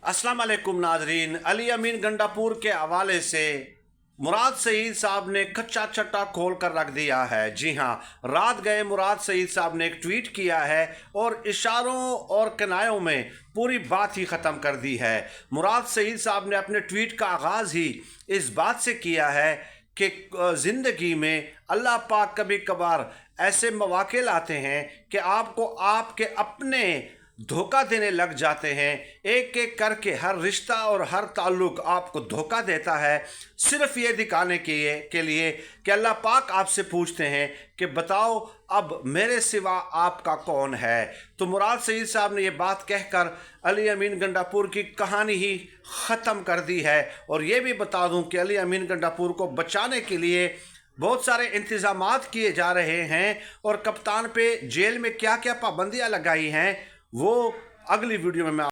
अस्सलाम वालेकुम नाजरीन। अली अमीन गंडापुर के हवाले से मुराद सईद साहब ने कच्चा चट्टा खोल कर रख दिया है। जी हाँ, रात गए मुराद सईद साहब ने एक ट्वीट किया है और इशारों और किनायों में पूरी बात ही ख़त्म कर दी है। मुराद सईद साहब ने अपने ट्वीट का आगाज़ ही इस बात से किया है कि ज़िंदगी में अल्लाह पाक कभी कभार ऐसे मौके लाते हैं कि आपको आपके अपने धोखा देने लग जाते हैं। एक एक करके हर रिश्ता और हर ताल्लुक़ आपको धोखा देता है, सिर्फ ये दिखाने के लिए कि अल्लाह पाक आपसे पूछते हैं कि बताओ अब मेरे सिवा आपका कौन है। तो मुराद सईद साहब ने ये बात कहकर अली अमीन गंडापुर की कहानी ही ख़त्म कर दी है। और ये भी बता दूं कि अली अमीन गंडापुर को बचाने के लिए बहुत सारे इंतज़ामात किए जा रहे हैं और कप्तान पे जेल में क्या क्या पाबंदियां लगाई हैं वो अगली वीडियो में मैं